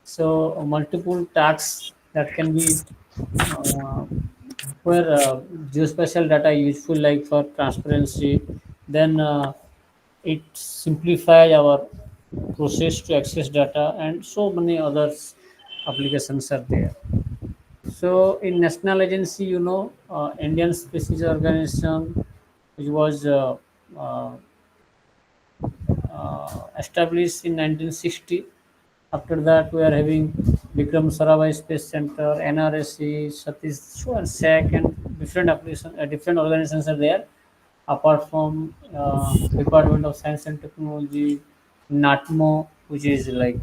So multiple tasks that can be uh, where geospatial data useful like for transparency. Then it simplifies our process to access data, and so many others applications are there. So in national agency, Indian Species Organization, which was established in 1960. After that, we are having Vikram Sarabhai Space Center, NRSC, Satish and SAC, and different applications, different organizations are there. Apart from Department of Science and Technology, NATMO, which is like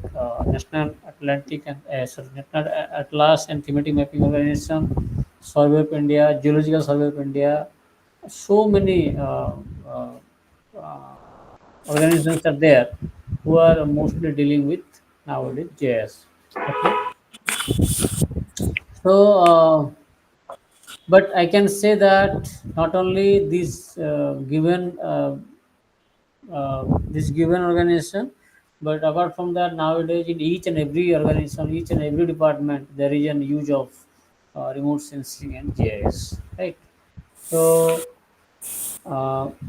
National Atlantic and National Atlas and Thematic Mapping Organization, Survey of India, Geological Survey of India. So many uh, organizations are there who are mostly dealing with nowadays JS. Okay, so but I can say that not only this given organization, but apart from that, nowadays in each and every organization, each and every department, there is an use of remote sensing and GIS, right? So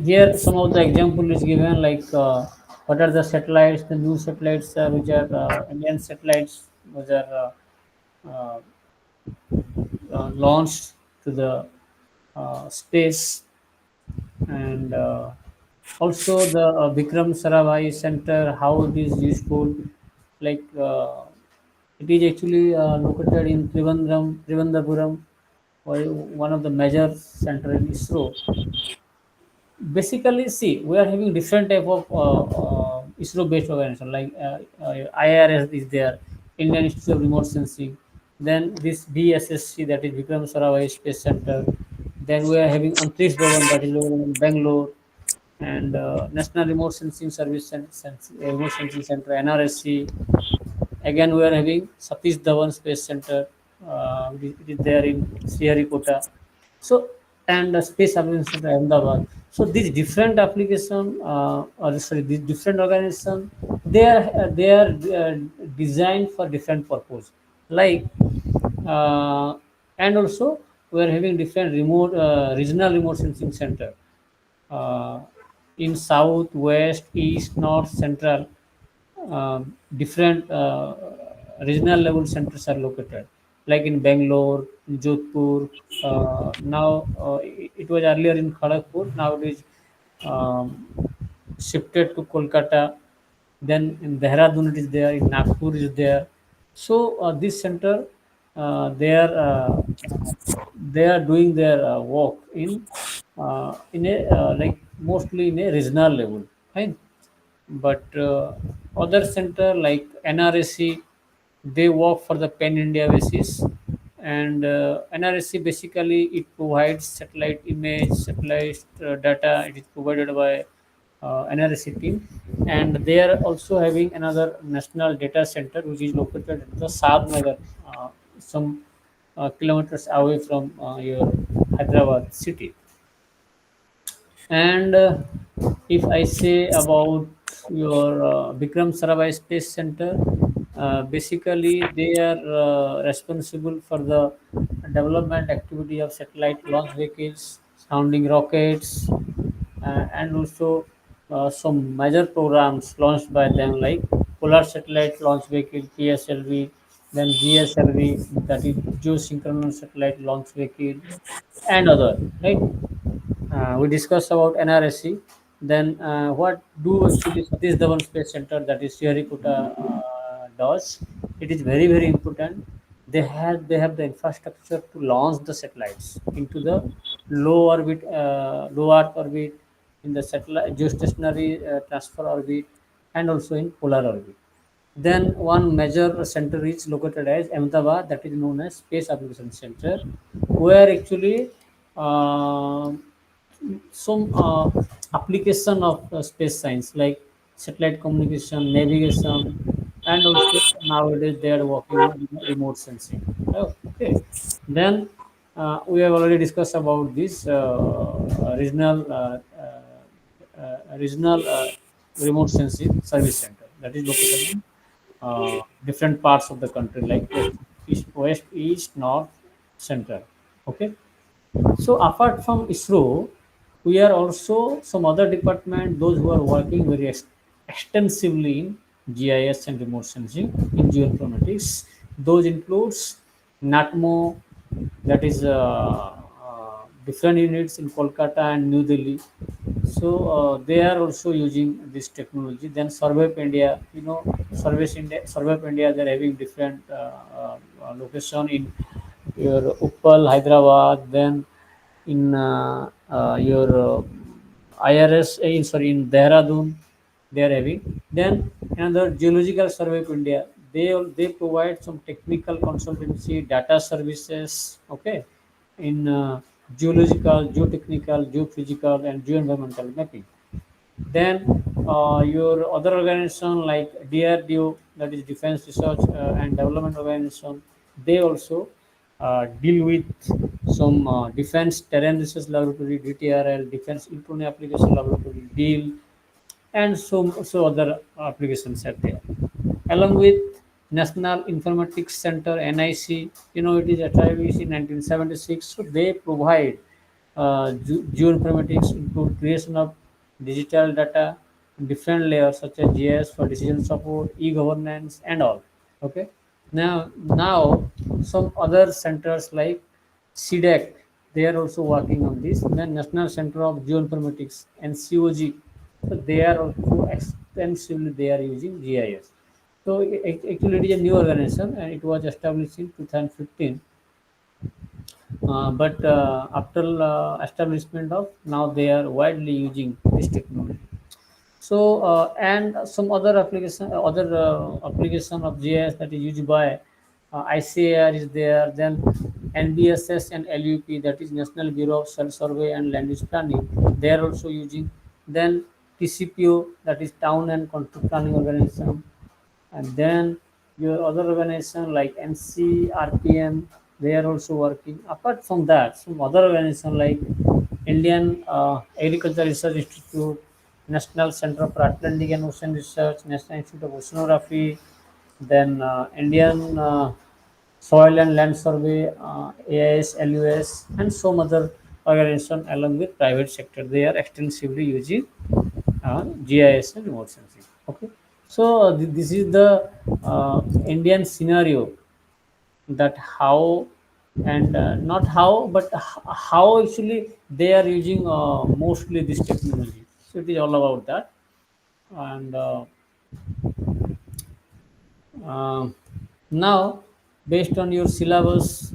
here some of the example is given like what are the satellites, the new satellites which are Indian satellites which are uh, launched to the space, and also the Vikram Sarabhai Center, how it is useful. Like it is actually located in Trivandrum, one of the major center in ISRO. Basically, see, we are having different type of ISRO based organization like IRS is there, Indian Institute of Remote Sensing, then this BSSC, that is Vikram Sarabhai Space Center, then we are having Antrish Bhavan, that is located in Bangalore, and National Remote Sensing Service Remote Sensing Center, NRSC. Again, we are having Satish Dhawan Space Center, it is there in Sriharikota. So, and Space Application Center, Ahmedabad. So, these different application, or sorry, these different organization, they are designed for different purpose. Like, uh, and also we are having different regional remote sensing center uh, in south, west, east, north, central. Different regional level centers are located, like in Bangalore, in Jodhpur. Now it was earlier in Kharagpur. Now it is um, shifted to Kolkata. Then in Dehradun it is there. In Nagpur is there. So this center, they are doing their work in a like mostly in a regional level, fine. But other center like NRSC, they work for the pan India basis, and NRSC basically it provides satellite image, satellite data. It is provided by NRSC team, and they are also having another national data center which is located at the Saad Nagar, some kilometers away from your Hyderabad city. And if I say about your Bikram Sarabhai Space Center, basically they are responsible for the development activity of satellite launch vehicles, sounding rockets, and also some major programs launched by them like Polar Satellite Launch Vehicle (PSLV), then GSLV, that is Geosynchronous Satellite Launch Vehicle, and other, right? We discussed about NRSC. Then what do actually Satish Dhawan Space Center, that is Sriharikota, does? It is very very important. They have the infrastructure to launch the satellites into the low Earth orbit, in the satellite geostationary transfer orbit, and also in polar orbit. Then one major center is located as Ahmedabad, that is known as Space Application Center, where actually uh, some application of space science like satellite communication, navigation, and also nowadays they are working on remote sensing. Okay, then we have already discussed about this regional remote sensing service center that is located in different parts of the country, like west, east, north, central. Okay. So apart from ISRO, we are also some other department, those who are working very extensively in GIS and remote sensing in geoinformatics. Those includes NATMO, that is different units in Kolkata and New Delhi. So they are also using this technology. Then Survey of India, Survey of India, they're having different location in your Uppal, Hyderabad, then in your IRS, sorry, in Dehradun, they are having. Then another Geological Survey of India, they provide some technical consultancy, data services, okay, in geological, geotechnical, geophysical, and geoenvironmental mapping. Then your other organization like DRDO, that is Defense Research and Development Organization, they also deal with some Defense Terrain Research Laboratory, DTRL, Defense Electronic Application Laboratory, DEAL, and so other applications are there. Along with National Informatics Center (NIC), it is established in 1976. So they provide geoinformatics, include creation of digital data, different layers such as GIS for decision support, e-governance, and all. Okay. Now some other centers like CDEC, they are also working on this. Then National Center of Geoinformatics and COG, so they are also extensively they are using GIS. So actually it is a new organization and it was established in 2015. But after establishment of now they are widely using this technology. So and some other application of GIS that is used by ICAR is there. Then NBSS and LUP, that is National Bureau of Self Survey and Land Use Planning, they are also using. Then TCPO, that is Town and Country Planning Organization, and then your other organization like NCRPM, they are also working. Apart from that, some other organization like Indian Agriculture Research Institute, National Center for Atlantic and Ocean Research, National Institute of Oceanography, then Indian Soil and Land Survey, AIS, LUS, and some other organization along with private sector. They are extensively using GIS and remote sensing. Okay, so this is the Indian scenario, that how and not how, but how actually they are using mostly this technology. So it is all about that. And uh, now, based on your syllabus,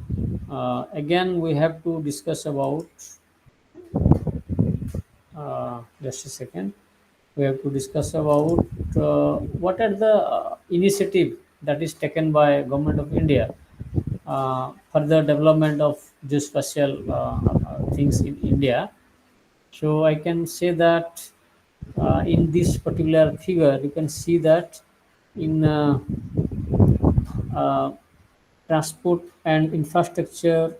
again we have to discuss about. Just a second. We have to discuss about what are the initiative that is taken by government of India for the development of geospatial things in India. So I can say that in this particular figure, you can see that in uh, transport and infrastructure,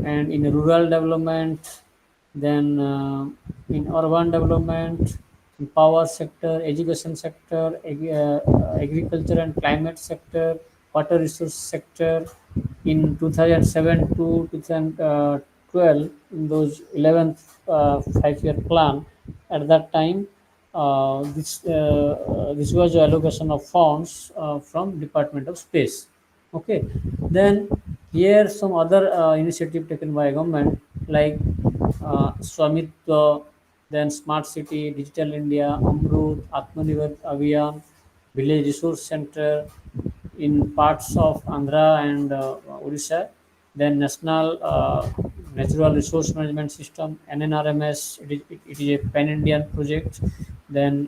and in rural development, then in urban development, in power sector, education sector, agriculture and climate sector, water resource sector. In 2007 to 2012, in those 11th 5-year plan, at that time, this was the allocation of funds from Department of Space. Okay, then here some other initiative taken by government like Swamitva, then Smart City, Digital India, Amrut, Atmanirbhar Abhiyan, Village Resource Center in parts of Andhra and Odisha. Then National Natural Resource Management System (NNRMS). It is a pan-Indian project. Then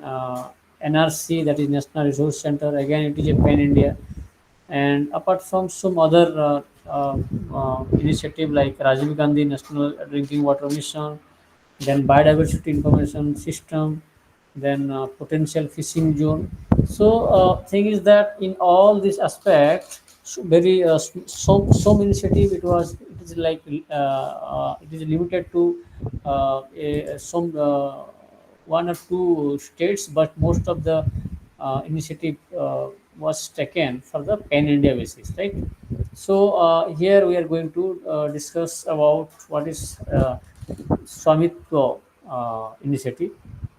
NRC, that is National Resource Center. Again, it is a pan-India. And apart from some other initiative like Rajiv Gandhi National Drinking Water Mission, then biodiversity information system, then potential fishing zone. So thing is that in all these aspects, so very some initiative, it is like it is limited to some one or two states, but most of the initiative was taken for the pan India basis, right? So here we are going to discuss about what is Swamitwa initiative.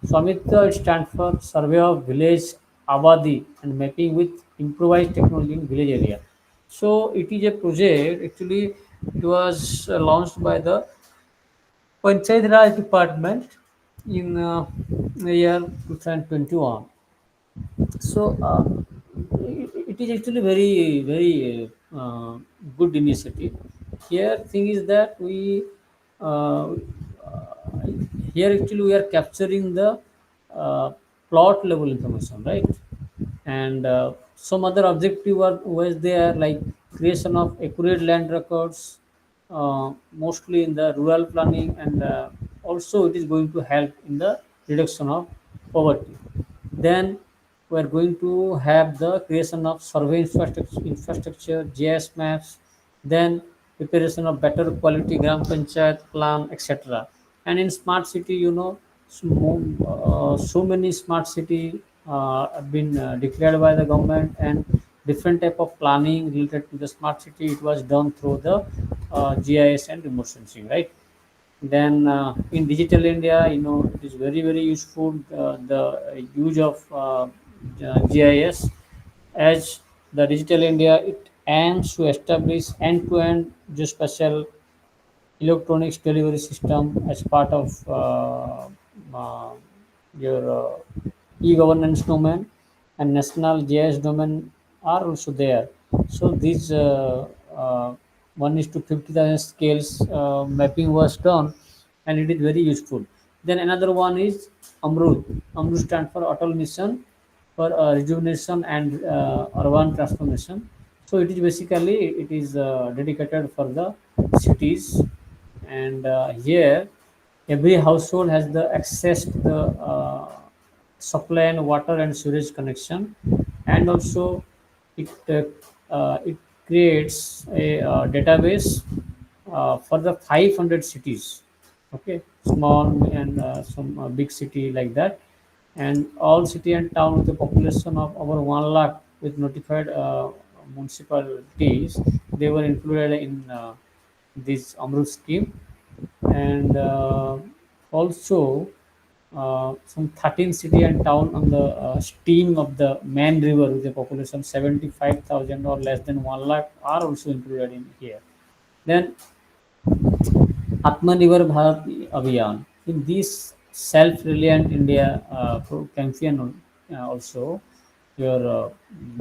Swamitwa stands for Survey of Village Abadi and Mapping with Improvised Technology in Village Area. So it is a project. Actually, it was launched by the Panchayat Raj Department in the year 2021. So it is actually very good initiative. Here thing is that we uh, here actually we are capturing the uh, plot level information, right? And some other objective was there, like creation of accurate land records, mostly in the rural planning, and also it is going to help in the reduction of poverty. Then we are going to have the creation of survey infrastructure, GIS maps, then preparation of better quality gram panchayat plan, etc. And in smart city, so many smart city have been declared by the government, and different type of planning related to the smart city, it was done through the GIS and remote sensing, right? Then in digital India, it is very useful, the use of GIS, as the digital India, it aims to establish end-to-end geospatial electronics delivery system as part of uh, your e-governance domain, and national GIS domain are also there. So these 1 is to 50,000 scales mapping was done, and it is very useful. Then another one is Amrut. Amrut stands for Atal Mission for rejuvenation and urban transformation. So it is basically, it is dedicated for the cities, and here every household has the access to the supply and water and sewage connection, and also it creates a database for the 500 cities, okay, small and some big city like that, and all city and town with a population of over 1 lakh with notified municipalities, they were included in this Amrut scheme. And also some 13 city and town on the stream of the main river with a population 75,000 or less than 1 lakh are also included in here. Then Atmanirbhar Bharat Abhiyan. In this self-reliant India campaign, also your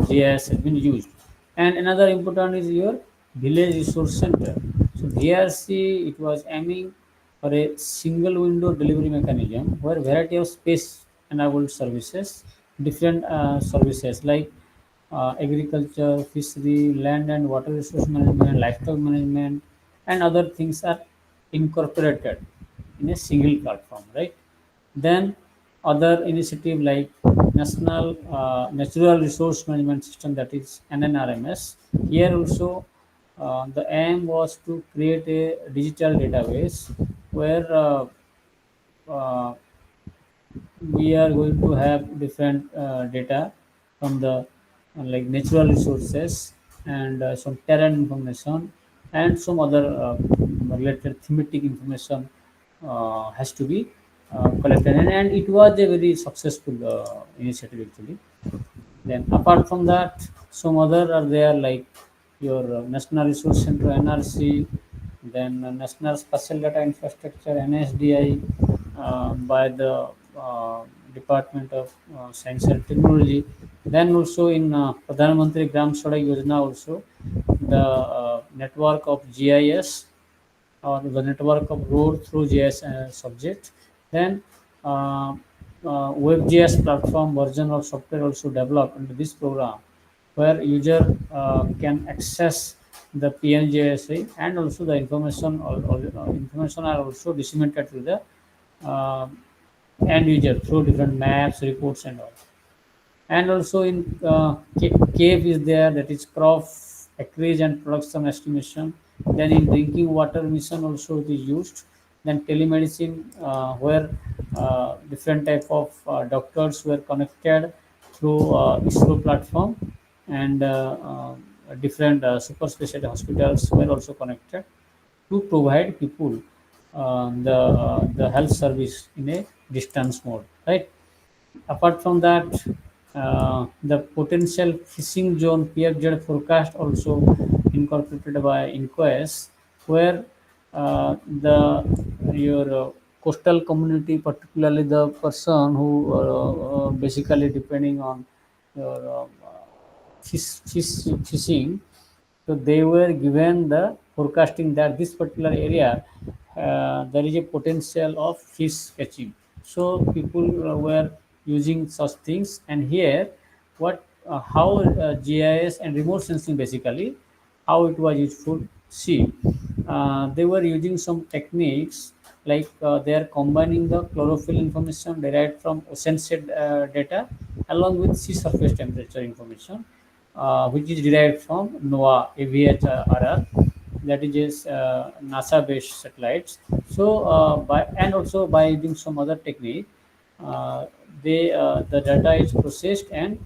GIS has been used. And another important is your village resource center. So VRC, it was aiming for a single window delivery mechanism where variety of space enabled services, different services like agriculture, fishery, land and water resource management, livestock management, and other things are incorporated in a single platform, right? Then other initiative like National Natural Resource Management System, that is NNRMS. Here also the aim was to create a digital database where uh, we are going to have different data from the like natural resources, and some terrain information, and some other related thematic information has to be collected, and it was a very successful initiative actually. Then apart from that, some other are there, like your National Resource Center (NRC), then National Special Data Infrastructure (NSDI) by the Department of Science and Technology. Then also in Pradhan Mantri Gram Sadak Yojana also, the network of GIS, or the network of road through GIS subject. Then uh, WebGIS platform version of software also developed under this program, where user can access the PNGIS, and also the information, information are also disseminated to the uh, end user through different maps, reports, and all. And also in cave is there, that is crop acreage and production estimation. Then in drinking water mission also it is used. Then telemedicine, where different type of doctors were connected through ISRO platform. and different super specialty hospitals were also connected to provide people the health service in a distance mode, right? Apart from that, the potential fishing zone PFZ forecast also incorporated by inquest, where the your coastal community, particularly the person who basically depending on your fishing, so they were given the forecasting that this particular area there is a potential of fish catching. So people were using such things, and here what how GIS and remote sensing basically how it was useful. See, they were using some techniques like they are combining the chlorophyll information derived from ocean set data along with sea surface temperature information, which is derived from NOAA AVHRR, that is NASA-based satellites. So, by and also by using some other technique, they the data is processed and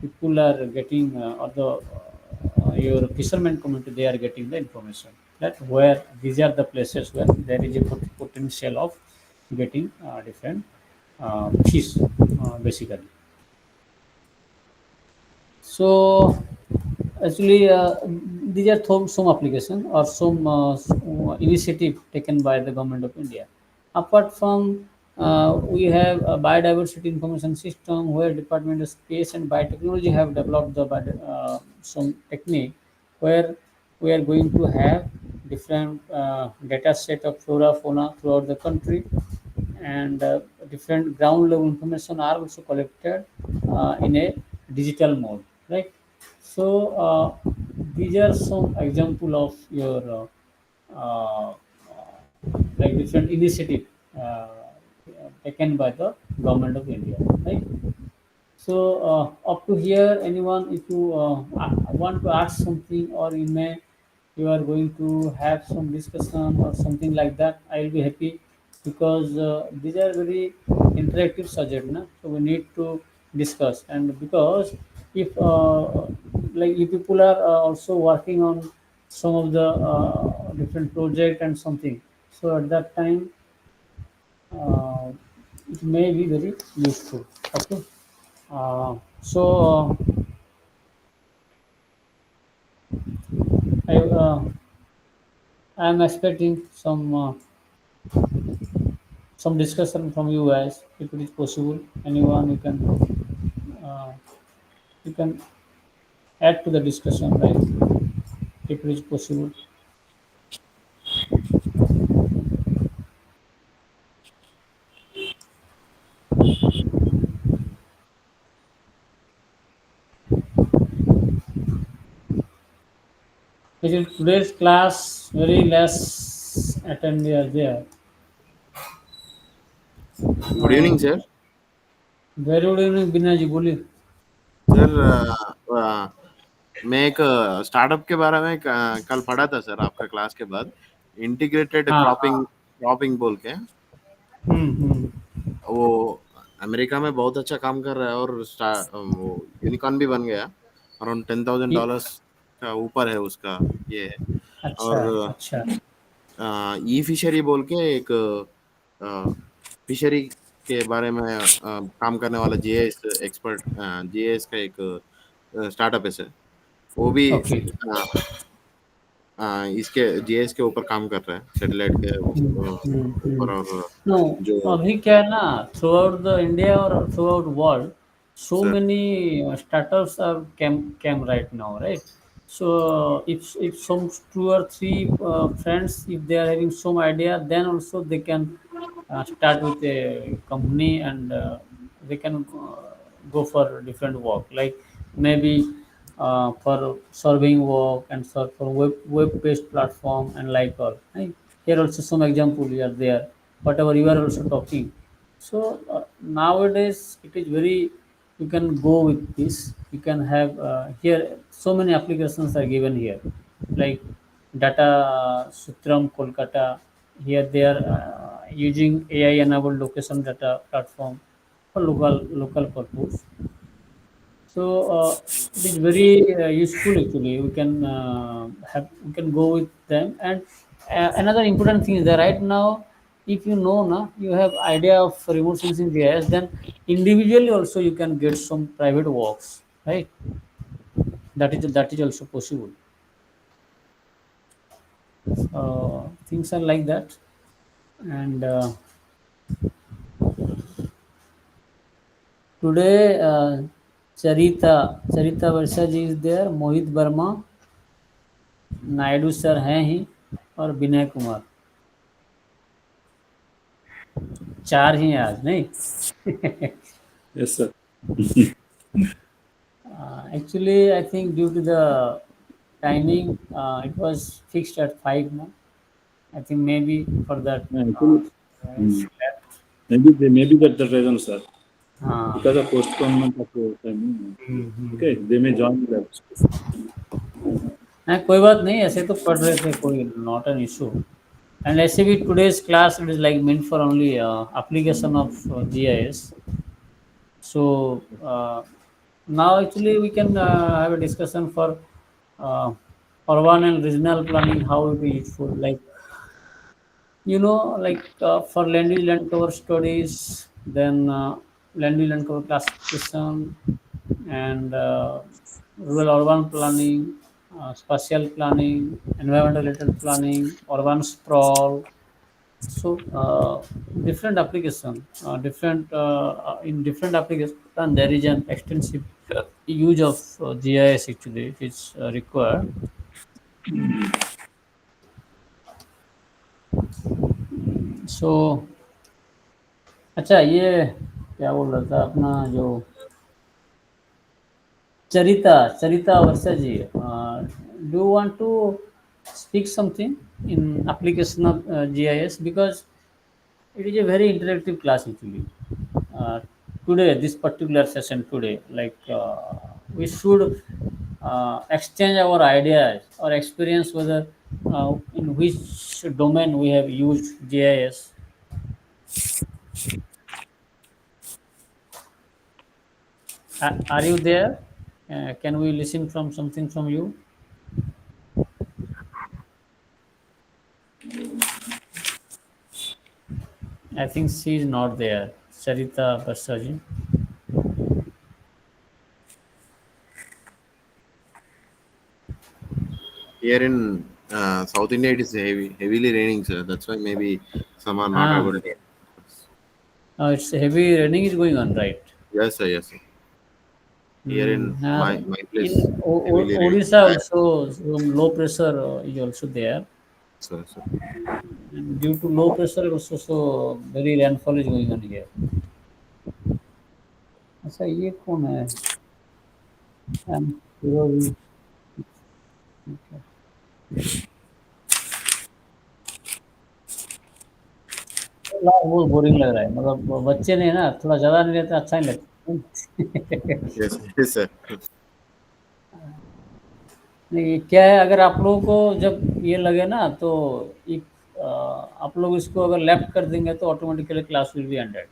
people are getting or the your fishermen community they are getting the information that where these are the places where there is a potential of getting different fish basically. So actually, these are some application or some initiative taken by the government of India. Apart from, we have a biodiversity information system where Department of Space and Biotechnology have developed some technique where we are going to have different data set of flora fauna throughout the country, and different ground level information are also collected in a digital mode, right? So these are some example of your uh, like different initiative uh, taken by the government of India, right? So up to here, anyone, if you want to ask something, or you are going to have some discussion or something like that, I will be happy because these are very interactive subject, na? So we need to discuss, and because if like if people are also working on some of the different project and something, so at that time uh, it may be very useful. Okay. So I am expecting some discussion from you guys if it is possible. Anyone uh, you can add to the discussion, right? If it is possible. Actually, today's class very less attendee are there. Good Uh, evening sir. very good evening, बिना जी बोलिए. Sir मैं एक startup के बारे में कल पढ़ा था सर आपका क्लास के बाद। इंटीग्रेटेड हाँ क्रॉपिंग हाँ. क्रॉपिंग बोल के हम्म. वो अमेरिका में बहुत अच्छा काम कर रहा है और वो यूनिकॉर्न भी बन गया। अराउंड ये $10,000 का ऊपर है उसका ये है। अच्छा और अच्छा. ई फिशरी बोल के एक फिशरी के बारे में काम करने वाला जीएस एक्सपर्ट जीएस का एक स्टार्टअप है सर। वो भी ओके. इसके जीएस के ऊपर काम कर रहा है सैटेलाइट के ऊपर। और नो, जो अभी क्या है ना, थ्रू आउट द इंडिया और through out world, so sir many startups are came right now, right? So if some two or three friends, if they are having some idea, then also they can start with a company, and they can go for different work, like maybe for surveying work and for web based platform and like all, right? Here also some example are there, whatever you are also talking. So nowadays it is very, you can go with this, you can have here so many applications are given here, like data sutram Kolkata. Here they are using AI enabled location data platform for local purpose. So it is very useful actually. We can go with them. And another important thing is that right now, if you know na, you have idea of remote sensing GIS, then individually also you can get some private works, right? That is also possible. Things are like that. And today, Charita Versa ji is there, Mohit Verma, Naidu sir हैं ही, और विनय कुमार, चार ही हैं आज नहीं. Yes, sir. Actually, I think due to the timing, it was fixed at 5 now. I think maybe for that Actually, it's mm, left. maybe that's the reason, sir. हाँ. Because of postponement of the time. Okay, they may join that. हाँ, कोई बात नहीं, ऐसे तो पढ़ रहे थे, कोई नॉट एन इशू. एंड ऐसे भी today's class it is like meant for only application of GIS. So now actually we can have a discussion for uh, urban and regional planning, how it is useful. Like like for land use land cover studies, then land use land cover classification, and rural urban planning, spatial planning, environmental related planning, urban sprawl. So different application, different in different applications, and there is an extensive use of GIS actually, if it's required. So अच्छा, ये क्या बोल रहा था अपना जो चरिता चरिता वर्षा जी, do you want to speak something in application of GIS, because it is a very interactive class actually. Uh, Today, this particular session today, like we should exchange our ideas or experience whether in which domain we have used GIS. Are you there? Can we listen from something from you? I think she is not there. Sarita Basaji. Here in South India, it is heavily raining, sir. That's why maybe some are not Ah, able to. it's heavy raining is going on, right? Yes, sir. Yes, sir. Here in my In place, heavily rain. Odisha also some low pressure is also there. So And due to low pressure also, so very rainfall is going on here. अच्छा, ये कौन है? फिरोजी. बहुत boring लग रहा है, मतलब बच्चे नहीं ना, थोड़ा ज़्यादा नहीं रहता अच्छा नहीं लगता. yes, yes, sir. नहीं, क्या है, अगर आप लोगों को जब ये लगे ना, तो एक आप लोग इसको अगर लेफ्ट कर देंगे तो automatically class will be ended.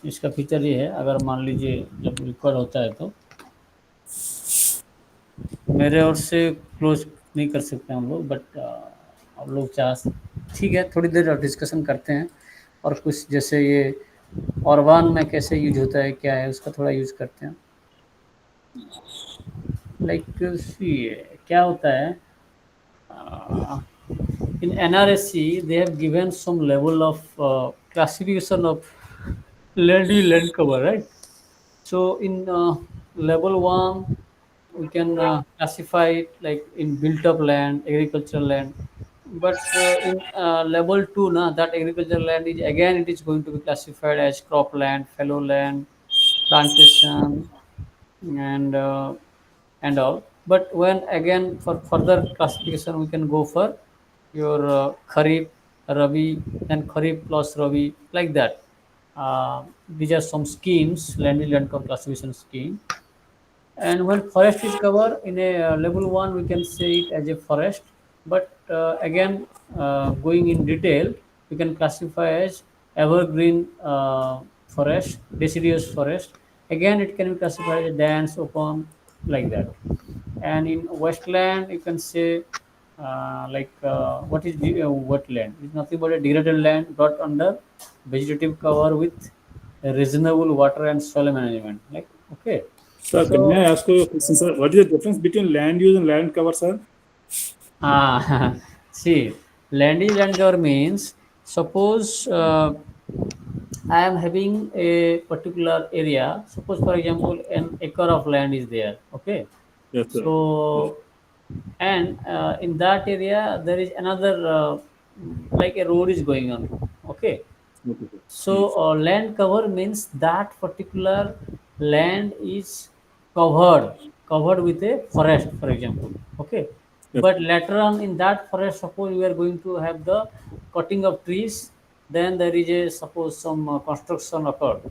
इसका फीचर ये है, अगर मान लीजिए जब रिकॉर्ड होता है तो मेरे ओर से क्लोज नहीं कर सकते हम लोग, बट आप लोग चाह, ठीक है, थोड़ी देर और डिस्कशन करते हैं, और कुछ जैसे ये ऑर्बान में कैसे यूज होता है, क्या है उसका थोड़ा यूज करते हैं. लाइक क्या होता है, in NRSC they have given some level of classification of land cover, right? So in level 1 we can classify it like in built up land, agricultural land. But in level 2 na, that agricultural land is again it is going to be classified as cropland, fallow land, plantation, and all. But when again for further classification, we can go for your Kharif, Rabi, then Kharif plus Rabi, like that. These are some schemes, land cover classification scheme. And when forest is covered in a level 1, we can say it as a forest. But again, going in detail, we can classify as evergreen forest, deciduous forest, Again, it can be classified as dense, open, like that. And in westland, you can say what is the wetland? It's nothing but a degraded land brought under vegetative cover with a reasonable water and soil management. Like okay, Sir, can I so ask you a question, sir? What is the difference between land use and land cover, sir? see, land is land cover means suppose I am having a particular area. Suppose, for example, an acre of land is there. Okay, Yes, sir. Yes. so and in that area there is another like a road is going on. Okay, Okay, sir. so land cover means that particular land is covered covered with a forest, for example. Okay, Yes, but later on in that forest, suppose we are going to have the cutting of trees, then there is a suppose some construction occurred,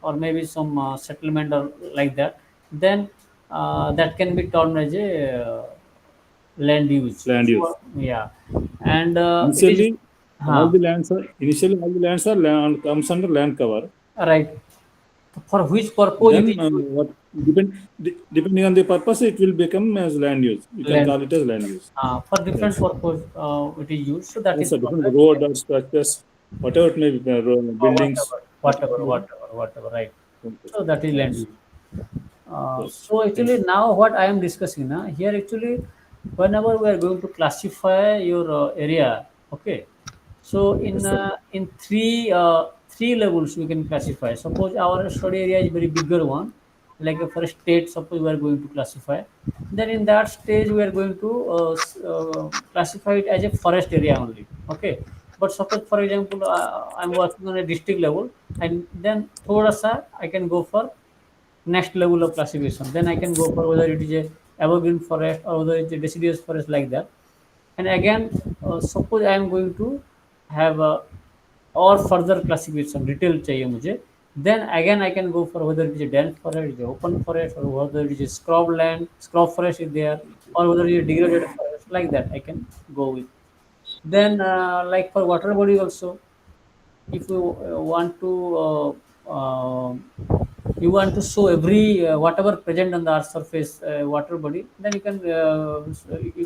or maybe some settlement or like that. Then that can be termed as a land use. land use. So, yeah, and it is Initially, huh, all the lands are land, comes under land cover. right. For which purpose it Then is used? depending on the purpose, it will become as land use. We can Land call it as land use. for different Yes. purpose it is used. So that Yes, is sir. called Different as road land. or structures, whatever it may be, buildings. Whatever, Whatever whatever, may be. whatever, whatever. Right. Okay. So that is land Yes. use. Yes. So Thank actually you. now what I am discussing now here actually, whenever we are going to classify your area, okay. So Yes, sir. in three levels we can classify. Suppose our study area is very bigger one, like for a state. Suppose we are going to classify. Then in that stage we are going to classify it as a forest area only. Okay. But suppose for example I'm working on a district level, and then thoda sa I can go for next level of classification. Then I can go for whether it is a evergreen forest or whether it's a deciduous forest, like that. And again, suppose I am going to have a or further classification detail चाहिए मुझे, then again I can go for whether it is a dense forest, it is a open forest, or whether it is a scrub land, scrub forest is there, or whether it is a degraded forest, like that I can go with. Then like for water body also, if you want to you want to show every whatever present on the earth surface water body, then you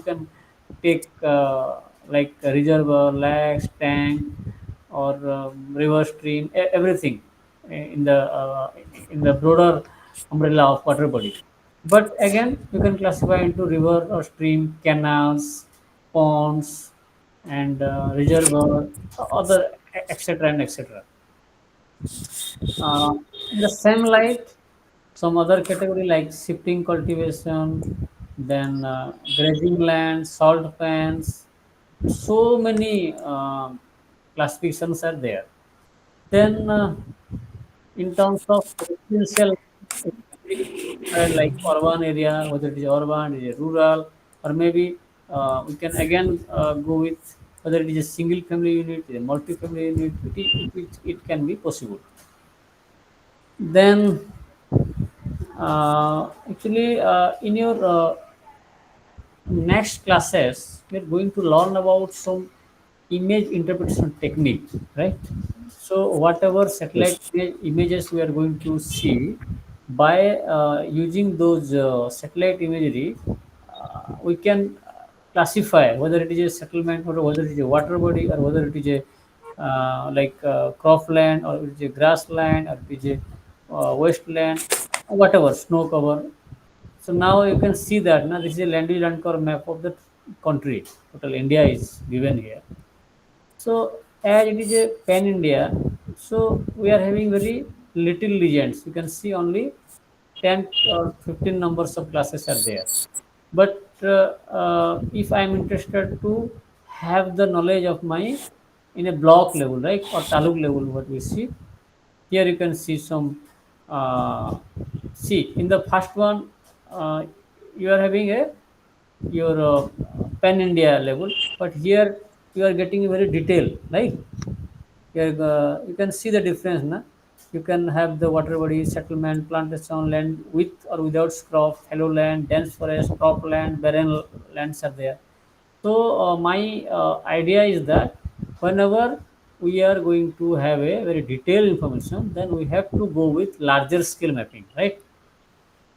can take like a reservoir, lakes, tank, or river, stream, everything in the broader umbrella of water body. But again, you can classify into river or stream, canals, ponds, and reservoir, other etc. and etc. Uh, in the same light, some other category like shifting cultivation, then grazing land, salt pans, so many classifications are there. Then in terms of residential, it can be like urban area, whether it is urban, it is rural, or maybe we can again go with whether it is a single family unit, a multi-family unit, it can be possible. Then actually in your next classes we're going to learn about some image interpretation technique, right? So whatever satellite Yes. images we are going to see, by using those satellite imagery, we can classify whether it is a settlement, or whether it is a water body, or whether it is a cropland, or it is a grassland, or it is a wasteland, whatever snow cover. So now you can see that now this is a land cover map of the country. Total India is given here. So as it is a pan India, so we are having very little legends. You can see only 10 or 15 numbers of classes are there. But if I am interested to have the knowledge of my in a block level, right, or taluk level, what we see here, you can see some. See in the first one, you are having a your pan India level, but here you are getting a very detailed, right? Here, you can see the difference, na? You can have the water body, settlement, plantation land with or without scrub, hello land, dense forest, crop land, barren lands are there. So my idea is that whenever we are going to have a very detailed information, then we have to go with larger scale mapping, right?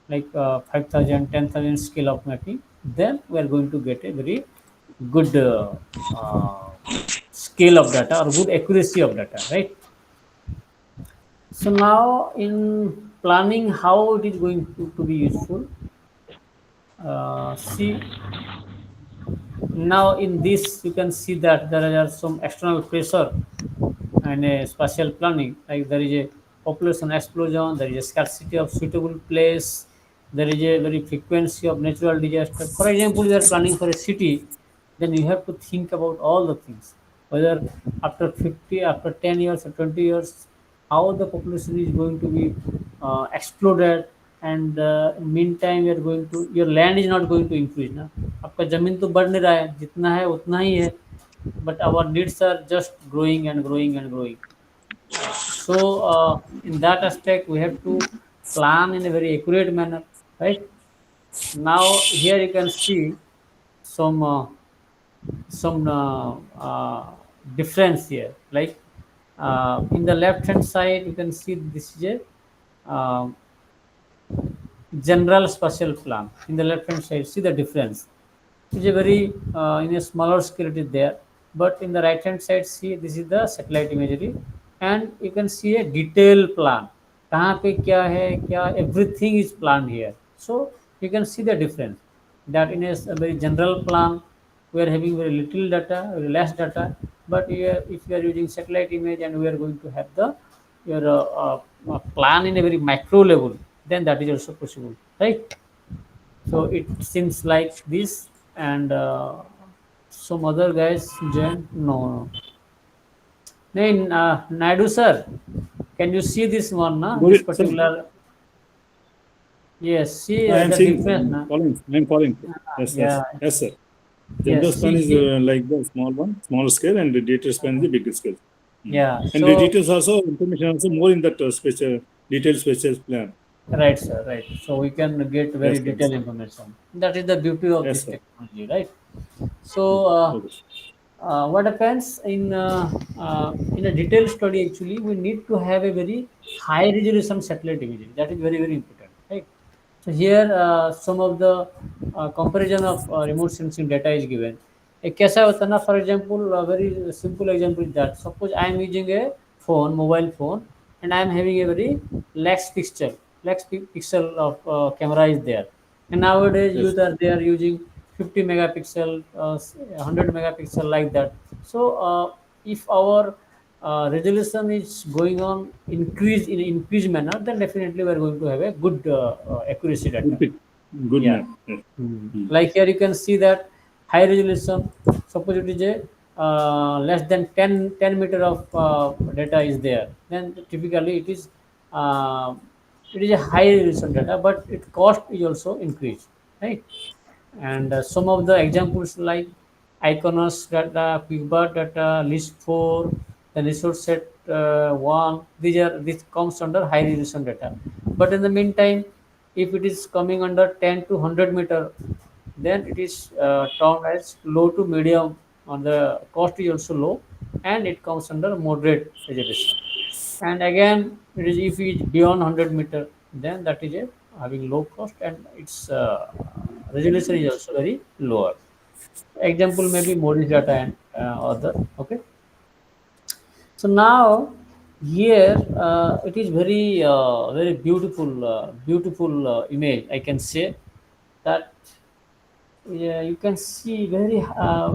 Like 5,000, scale of mapping, then we are going to get a very good uh, scale of data or good accuracy of data, right? So now in planning, how it is going to be useful. See, now in this you can see that there are some external pressure and a spatial planning, like there is a population explosion, there is a scarcity of suitable place, there is a very frequency of natural disaster. For example, you are planning for a city, then you have to think about all the things, whether after 50, after 10 years or 20 years, how the population is going to be exploded, and meantime you are going to, your land is not going to increase ना, आपका जमीन तो बढ़ नहीं रहा है, जितना है उतना ही है, but our needs are just growing and growing and growing. So in that aspect, we have to plan in a very accurate manner, right? Now here you can see some difference here. Like in the left hand side, you can see this is a general spatial plan. In the left hand side, see the difference. It's a very in a smaller scale it is there, but in the right hand side, see this is the satellite imagery, and you can see a detailed plan, कहाँ पे क्या है क्या, everything is planned here. So you can see the difference, that in a very general plan we are having very little data, very less data, but here, if you are using satellite image and we are going to have the your plan in a very macro level, then that is also possible, right? So it seems like this, and some other guys join. No, no. Naidu sir, can you see this one? Na? Go This ahead, sir. particular. Yes, see I am the seeing. difference. I'm Na? following. I'm following. Yes, Yeah. yes, yes, sir. General Yes. span See is here. like the small one, smaller scale, and the data span is the bigger scale. Yeah. And the So details also, information also more in that special detailed special plan. right, sir. Right. So we can get very Yes, yes, detailed information. That is the beauty of yes, this sir. technology, right? So Okay. what happens in a detailed study, actually we need to have a very high resolution satellite imagery, that is very very important, right? So here some of the comparison of remote sensing data is given. एक कैसा होता है ना, for example a very simple example is that suppose I am using a phone, mobile phone, and I am having a very lax pixel of camera is there, and nowadays Yes. youth are, they are using 50 megapixel, 100 megapixel, like that. So if our resolution is going on increase in increased manner, then definitely we are going to have a good accuracy Good data. pick. Good Yeah. map. Yes. Like here you can see that high resolution, suppose it is a less than 10 meter of data is there, then typically uh, it is a high resolution data, but its cost is also increased, right? And some of the examples like Iconos data, Quickbar data, list 4, the resource set 1, this comes under high resolution data. But in the meantime, if it is coming under 10 to 100 meter, then it is termed as low to medium, on the cost is also low, and it comes under moderate resolution. And again, it is, if it is beyond 100 meter, then that is a having low cost, and its resolution is also very lower. Example may be Modi's data and other. Okay. So now here it is very very beautiful beautiful image, I can say that. Yeah, you can see very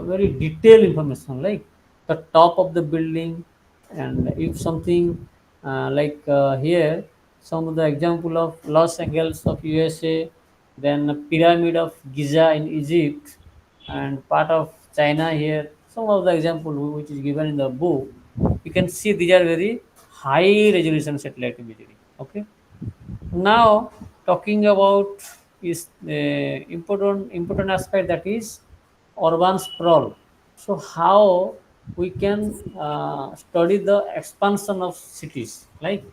very detailed information, like the top of the building, and if something here some of the example of Los Angeles of USA, then the pyramid of Giza in Egypt, and part of China here, some of the example which is given in the book, you can see these are very high resolution satellite imagery. Okay. Now, talking about is the important aspect, that is urban sprawl. So how we can study the expansion of cities, like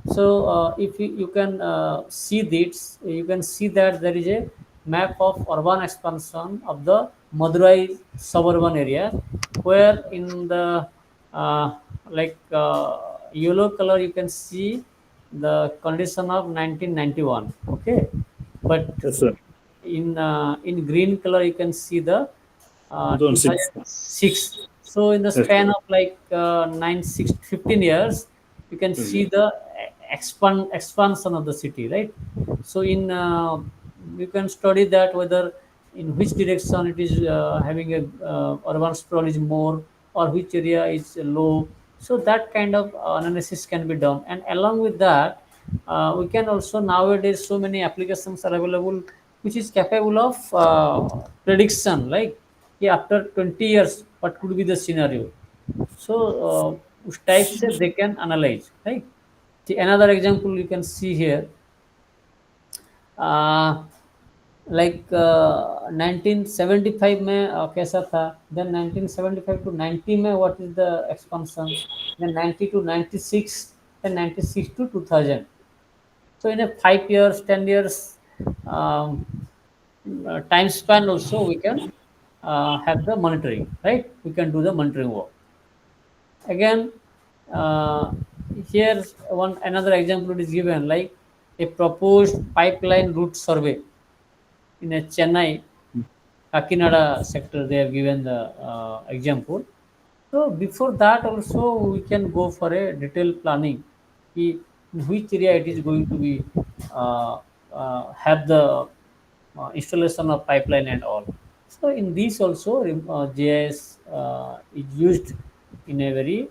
so if you can see this, you can see that there is a map of urban expansion of the Madurai suburban area, where in the uh, like yellow color you can see the condition of 1991. Okay, but Yes, sir. in green color you can see the 2006. 2006. So in the Yes, span sir. of like 15 years, you can Yes, see the expansion of the city, right? So in you can study that whether in which direction it is having a urban sprawl is more, or which area is low. So that kind of analysis can be done, and along with that, we can also nowadays so many applications are available which is capable of prediction, like yeah, after 20 years what could be the scenario. So उस type से they can analyze, right? The another example you can see here, uh, like 1975 में कैसा था, then 1975 to 90 में what is the expansion, then 90 to 96, then 96 to 2000. So in a 5 years 10 years um, time span also we can have the monitoring, right? We can do the monitoring work. Again, uh, here one another example is given, like a proposed pipeline route survey in a Chennai Kakinada sector. They have given the example. So before that also we can go for a detailed planning. In which area it is going to be have the installation of pipeline and all. So in this also GIS is used in a very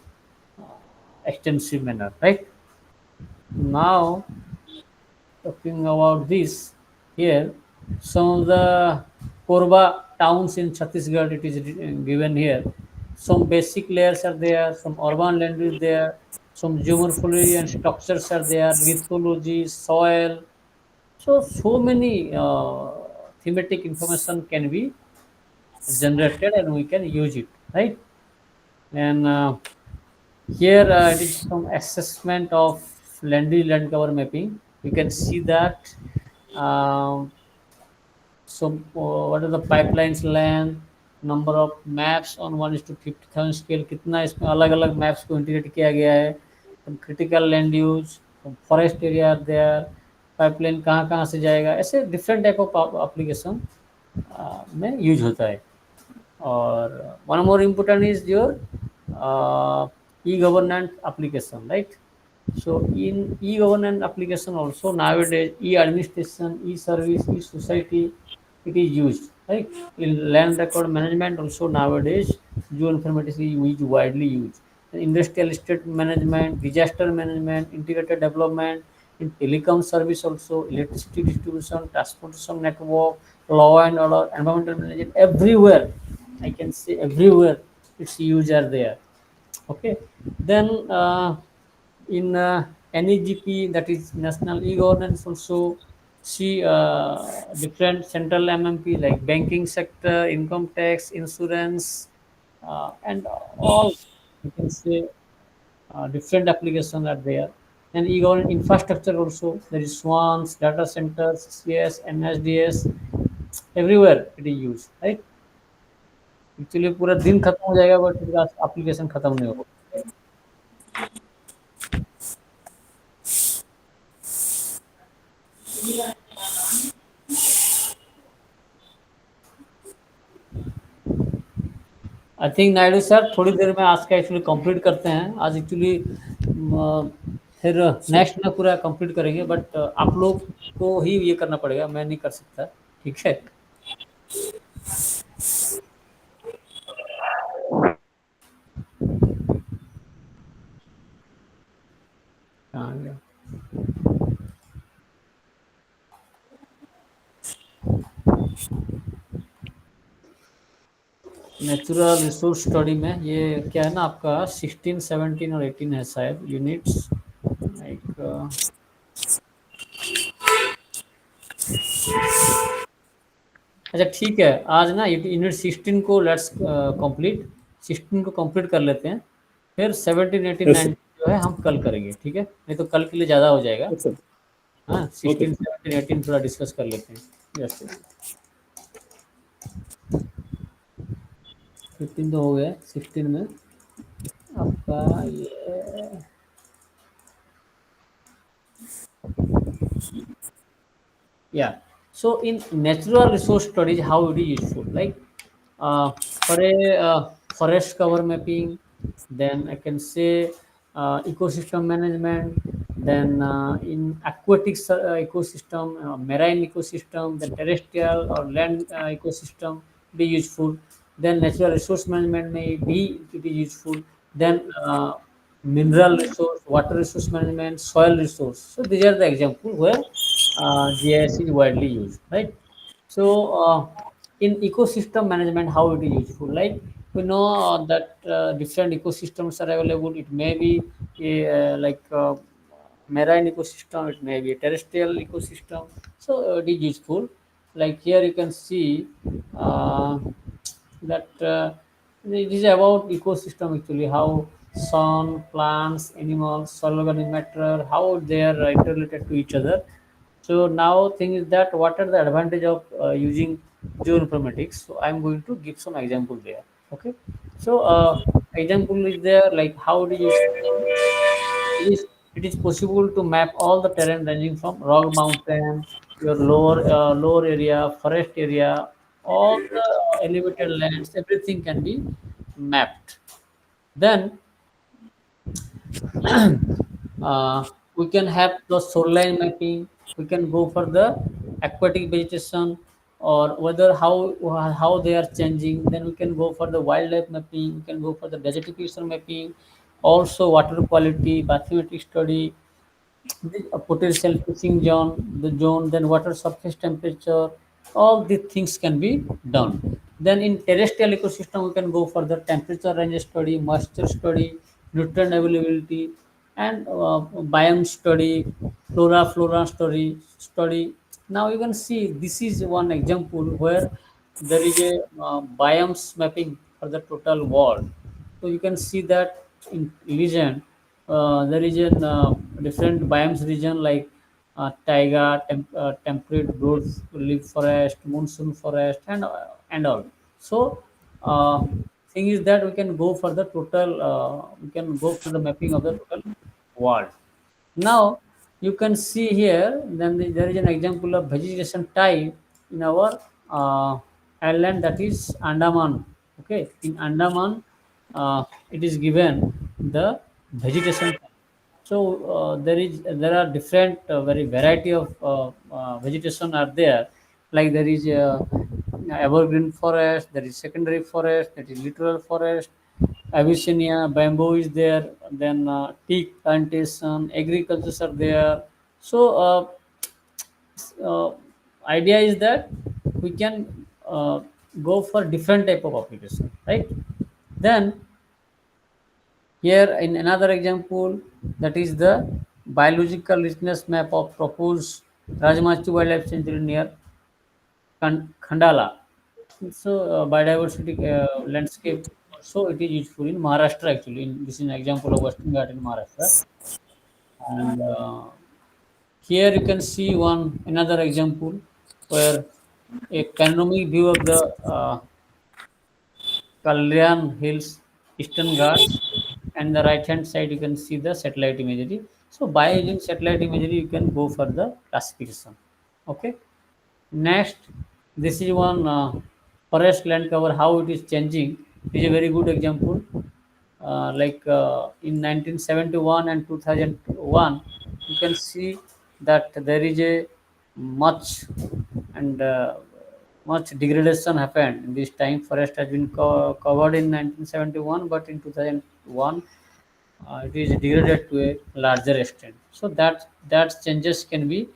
extensive manner, right? Now talking about this here, some of the Korba towns in Chhattisgarh it is given here. Some basic layers are there, some urban land is there, some geomorphology and structures are there, lithology, soil. So many thematic information can be generated and we can use it, right? And here it is some assessment of land cover mapping. You can see that um, so what are the pipelines land, number of maps on 1 is to 50,000 scale, कितना इसमें अलग अलग maps को integrate किया गया है, some critical land use, some forest area are there, pipeline कहाँ कहाँ से जाएगा, ऐसे different type of application में यूज होता है. Or one more important is your e-governance application, right? So in e-governance application also nowadays e-administration, e-service, e-society it is used, right? In land record management also nowadays geoinformatics is widely used. In industrial estate management, disaster management, integrated development, in telecom service also, electricity distribution, transportation network, law and order, environmental management, everywhere. I can say everywhere its use are there. Okay. Then in NEGP, that is National E-Governance, also see different central MMP like banking sector, income tax, insurance, and all you can say different applications are there. And e-government infrastructure also, there is swans, data centers, CS, NSDS, everywhere it is used, right? Actually पूरा दिन खत्म हो जाएगा but इसका application खत्म नहीं होगा. I think Naidu sir थोड़ी देर में आज का एक्चुअली कंप्लीट करते हैं. आज एक्चुअली फिर नेक्स्ट में पूरा कंप्लीट करेंगे बट आप लोग को ही ये करना पड़ेगा, मैं नहीं कर सकता. ठीक है. कहाँ गया? नेचुरल रिसोर्स स्टडी में ये क्या है ना, आपका 16, 17 और 18 है शायद यूनिट्स. लाइक अच्छा ठीक है, आज ना यूनिट 16 को लेट्स कंप्लीट, 16 को कंप्लीट कर लेते हैं, फिर 17, 18, Yes, sir. 19 जो है हम कल करेंगे. ठीक है, नहीं तो कल के लिए ज़्यादा हो जाएगा. Yes, sir. हाँ, Okay. 16, 17, 18 थोड़ा डिस्कस कर लेते हैं. यस, 15 तो हो गया 16 में. अब Yeah. Yeah. So in natural resource studies, how it is useful? Like for a forest cover mapping, then I can say ecosystem management, then in aquatic ecosystem, marine ecosystem, then terrestrial or land ecosystem be useful. Then natural resource management may be it is useful. Then mineral resource, water resource management, soil resource. So these are the examples where GIS is widely used, right? So in ecosystem management, how it is useful? Like we know that different ecosystems are available. It may be marine ecosystem, it may be a terrestrial ecosystem. So it is useful. Like here you can see that it is about ecosystem actually, how sun, plants, animals, soil organism matter, how they are interrelated to each other. So now thing is that what are the advantage of using geoinformatics? So I'm going to give some example there. Okay. So example is there like how do you it is possible to map all the terrain ranging from rock mountain, your lower area, forest area, all the elevated lands, everything can be mapped. Then we can have the shoreline mapping. We can go for the aquatic vegetation or whether how they are changing. Then we can go for the wildlife mapping. We can go for the desertification mapping. Also water quality, bathymetric study, the potential fishing zone, the zone, then water surface temperature, all these things can be done. Then in terrestrial ecosystem, we can go for the temperature range study, moisture study, nutrient availability, and biome study, flora study. Now you can see this is one example where there is a biomes mapping for the total world. So you can see that in region there is a different biomes region like taiga, temperate broad leaf forest, monsoon forest, and all. So thing is that we can go for the total. We can go for the mapping of the total world. Now you can see here. Then there is an example of vegetation type in our island, that is Andaman. Okay, in Andaman, it is given the vegetation type. So there are different very variety of vegetation are there. Like there is evergreen forest, there is secondary forest, there is littoral forest, Abyssinia, bamboo is there, then teak plantation, agricultures are there. So uh, idea is that we can go for different type of application, right? Then here in another example, that is the biological richness map of proposed Rajmachi Wildlife Sanctuary near Khandala. So biodiversity landscape also it is useful in Maharashtra actually. This is an example of Western Ghat in Maharashtra. And here you can see one another example where a panoramic view of the Kalyan Hills, Eastern Ghats, and the right hand side you can see the satellite imagery. So by using satellite imagery, you can go for the classification. Okay. Next, this is one forest land cover how it is changing. It is a very good example. In 1971 and 2001, you can see that there is a much and much degradation happened in this time. Forest has been covered in 1971, but in 2001 it is degraded to a larger extent. So that changes can be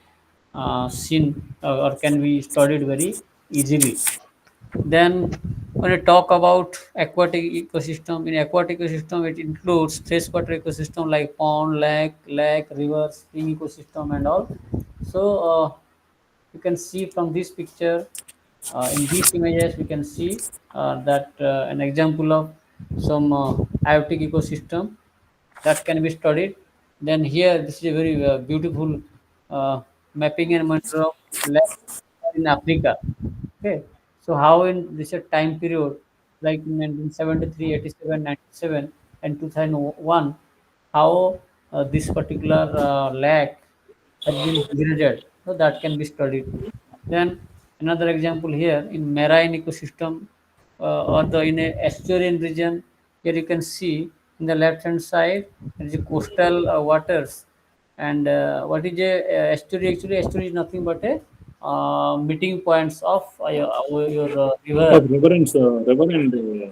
seen or can be studied very easily. Then when we talk about aquatic ecosystem, in aquatic ecosystem it includes freshwater ecosystem like pond, lake, river, spring ecosystem and all. So you can see from this picture, in these images we can see that an example of some aquatic ecosystem that can be studied. Then here this is a very beautiful mapping and monitor of lake in Africa. Okay, so how in this time period, like in 1973, 87, 97, and 2001, how this particular lake has been degraded. So that can be studied. Then another example here in marine ecosystem, or the in a estuarine region. Here you can see in the left hand side there is a coastal waters, and what is a estuary? Actually, estuary is nothing but a meeting points of your Of river, river and sea, river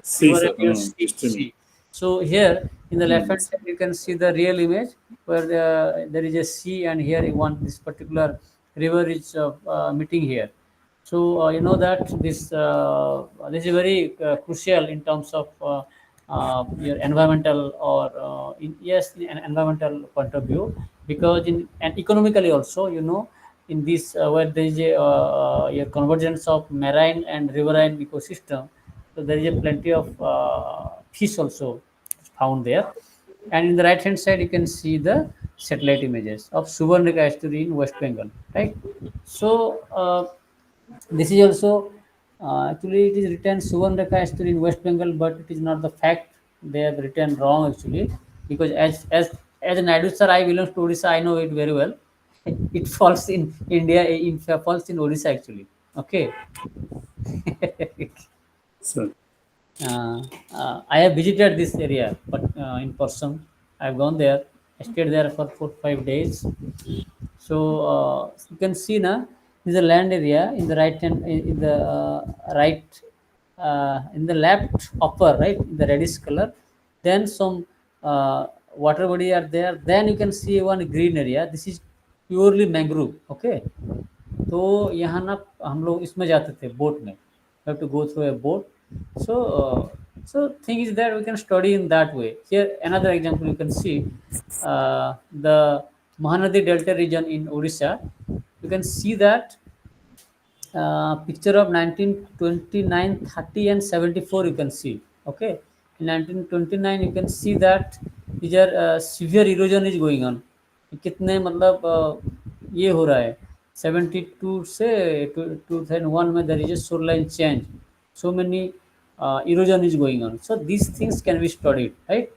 sir. and your Stream. sea. So here in the left hand Yes. side you can see the real image where there is a sea, and here you want this particular river is meeting here. So you know that this is very crucial in terms of your environmental, or yes, an environmental point of view, because in and economically also, in this where there is a your convergence of marine and riverine ecosystem, so there is a plenty of fish also found there. And in the right hand side you can see the satellite images of Suvarnaka estuary in West Bengal, right? So this is also actually it is written Suvarnaka estuary in West Bengal, but it is not the fact. They have written wrong actually, because as an Naidu sir, I belong to Odisha. I know it very well. It falls in India. It falls in Odisha actually. Okay. Sir. I have visited this area, but in person, I've gone there. I stayed there for 4 5 days. So you can see now this is a land area in the right hand, in the right, in the left upper right, in the reddish color. Then some water body are there. Then you can see one green area. This is purely mangrove. Okay. तो यहाँ ना हम लोग इसमें जाते थे boat में. We have to go through a boat. So thing is that we can study in that way. Here another example you can see, the Mahanadi Delta region in Odisha. You can see that picture of 1929, 30 and 74 you can see. Okay, in 1929 you can see that these are severe erosion is going on. कितने मतलब ये हो रहा है 72 से 2001 में there is a shoreline change, so many erosion is going on, so these things can be studied, right?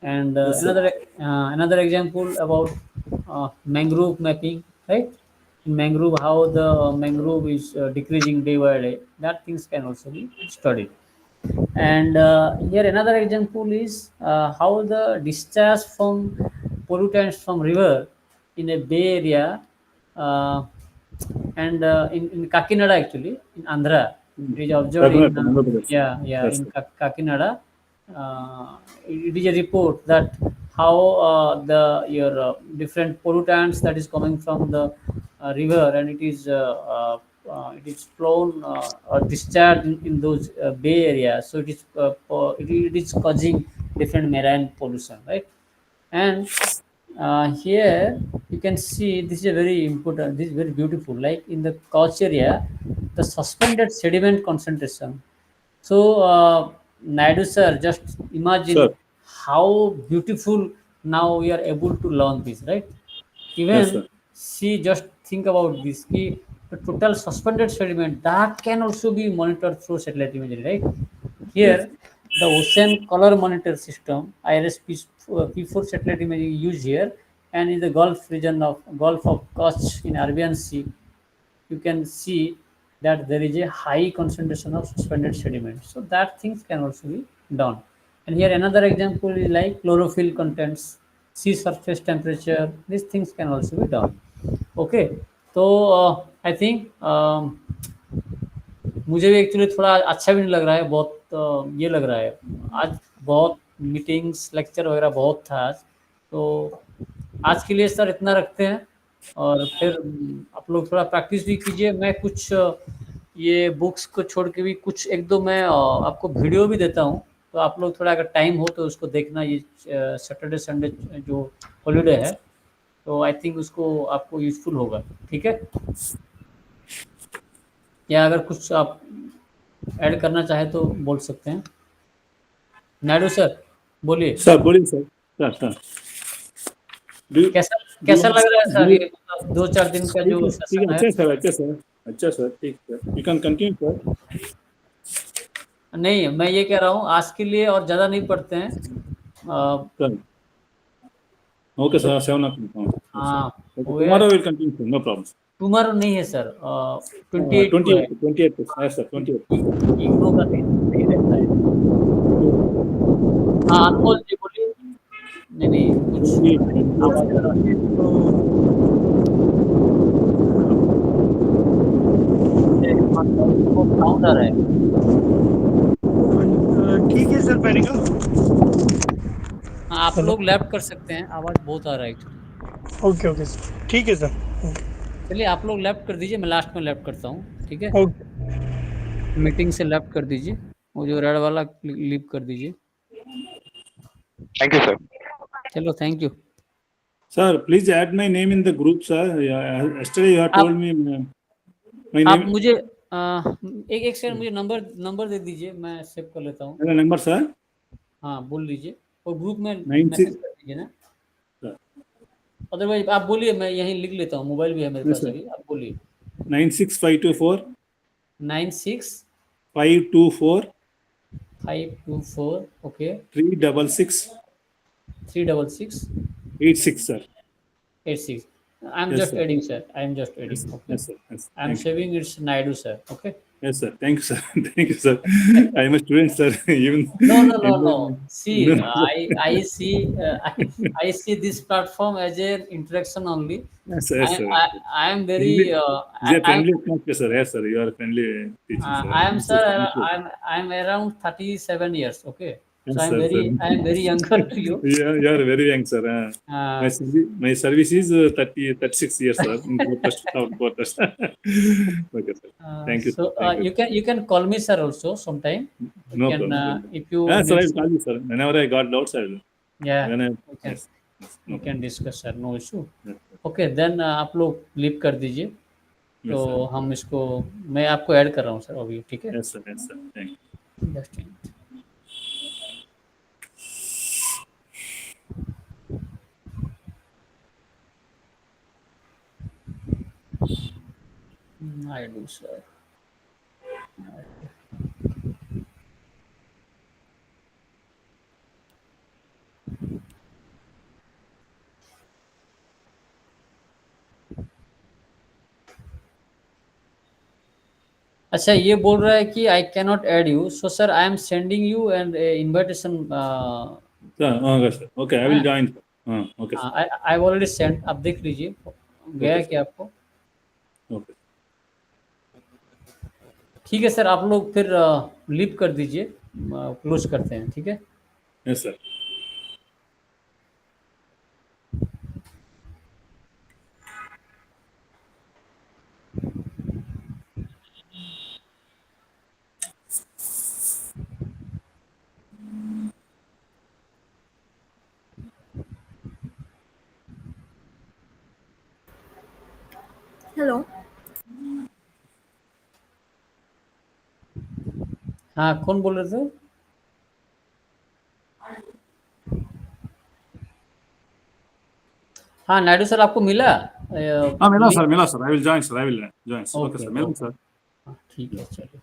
And Yes, sir. another example about mangrove mapping, right? In mangrove, how the mangrove is decreasing day by day, that things can also be studied. And here another example is how the discharge from pollutants from river in a bay area, uh, and in Kakinada actually, in Andhra, it is observed in Karnataka, Andhra Pradesh. yeah, Yes, in sir. Kakinada. It is a report that how the your different pollutants that is coming from the river, and it is flown or discharged in those bay areas. So it is causing different marine pollution, right? And here you can see this is a very important, this is very beautiful, like in the Kutch area, the suspended sediment concentration. So Naidu sir, just imagine Sir. how beautiful now we are able to learn this, right? Yes, Even sir. see, just think about this, the total suspended sediment that can also be monitored through satellite imagery, right? Yes. Here the ocean color monitor system IRS P4 satellite imaging used here, and in the Gulf of Kutch in Arabian Sea, you can see that there is a high concentration of suspended sediment. So that things can also be done. And here another example is like chlorophyll contents, sea surface temperature. These things can also be done. Okay. तो I think मुझे भी actually थोड़ा अच्छा भी नहीं लग रहा है, बहुत ये लग रहा है आज, बहुत मीटिंग्स लेक्चर वगैरह बहुत था आज, तो आज के लिए सर इतना रखते हैं, और फिर आप लोग थोड़ा प्रैक्टिस भी कीजिए। मैं कुछ ये बुक्स को छोड़ के भी कुछ एक दो मैं आपको वीडियो भी देता हूँ, तो आप लोग थोड़ा अगर टाइम हो तो उसको देखना। ये सैटरडे संडे जो हॉलीडे है, तो आई थिंक उसको आपको यूजफुल होगा। ठीक है, या अगर कुछ आप ऐड करना चाहे तो बोल सकते हैं। नायडू सर बोलिए, Sir, बोलिए सर. Sir. कैसा Do you कैसा want, लग रहा है do सर you, ये मतलब 2 4 दिन का जो ठीक है, सेशन है? अच्छा सर, अच्छा सर, अच्छा सर, ठीक sir. You can continue, sir. नहीं, मैं ये कह रहा हूँ आज के लिए और ज़्यादा नहीं पढ़ते हैं, Sir. Okay, sir. 7 o'clock. Yes, sir. हाँ Okay, वो है, tomorrow we'll continue, sir. No problem. Tomorrow नहीं है सर, 28 को है। 28. Yes, sir. 28. इग्नो का नहीं रहता है। हाँ अनमोल जी बोलिए। नहीं नहीं कुछ 28. आवाज आ रहा है। साउंड आ रहा है। ठीक है सर, बैठेगा। हाँ आप हेलो। लोग लेफ्ट कर सकते हैं, आवाज बहुत आ रहा है एक्चुअली। ओके ओके सर, ठीक है सर। चलिए आप लोग लेफ्ट कर दीजिए, मैं लास्ट में लेफ्ट करता हूँ, ठीक है। ओके। मीटिंग से लेफ्ट कर दीजिए, वो जो रेड वाला लीव कर दीजिए। Thank you sir. चलो thank you. Sir, please add my name in the group, sir. Yeah, yesterday you have told आप me my आप name. मुझे एक एक सेकंड, मुझे नंबर नंबर दे दीजिए, मैं सेव कर लेता हूँ। The number, sir. हाँ बोल लीजिए, और ग्रुप में मैसेज 96. कर दीजिए ना। Sir. अदरवाइज आप बोलिए, मैं यहीं लिख लेता हूँ, मोबाइल भी है मेरे Yes, पास sir. अभी, आप बोलिए। 96524 96 524 524 okay 366 366 86, sir. 86। I am Yes, just sir. Adding sir, I am just Yes, adding, sir. Okay. Yes, sir. Yes. I am Thank you. Saving it's Naidu sir, okay. Yes, sir. Thank you, sir. Thank you, sir. I am a student, sir. Even No, no, no, no. in See, the, I see this platform as an interaction only. yes, sir. I Yes, sir. I, I am very Friendly, is a friendly atmosphere, sir. Yes, sir. You are friendly teaching, sir. I am Yes, sir. sir. Thank you. I'm around 37 years. Okay, so Yes, sir, sir. I am very younger to you. You are very young, sir. Uh, My service is 36 years, sir. In quarters, third quarters. Okay, sir. Thank you, sir. so Thank you. you can call me sir also sometime. You No can problem. if you Yeah, sir, need I will call you, sir. Whenever I got doubts, I will. yeah When I, we can yes, yes, we no can problem. discuss sir, no issue. Yes, okay then आप लोग leave कर दीजिए, तो yes, sir. हम इसको, मैं आपको add कर रहा हूँ सर अभी, ठीक है। Yes, sir. Yes, sir. Thank you. Just I do sir. अच्छा ये बोल रहा है कि I can not add you, so sir I am sending you and invitation. Sir, okay, sir. Okay, I will join. Okay, sir. I already send, आप देख लीजिए गया Okay, है sir. क्या आपको। Okay. ठीक है सर, आप लोग फिर लीव कर दीजिए, क्लोज करते हैं, ठीक है। Yes, sir. Hello. हाँ कौन बोल रहे थे। हाँ नायडू सर आपको मिला Mila, link. sir. Mila, sir. I will join, sir. I will join. Okay, okay sir. Mila, okay, sir. हाँ ठीक है चलिए।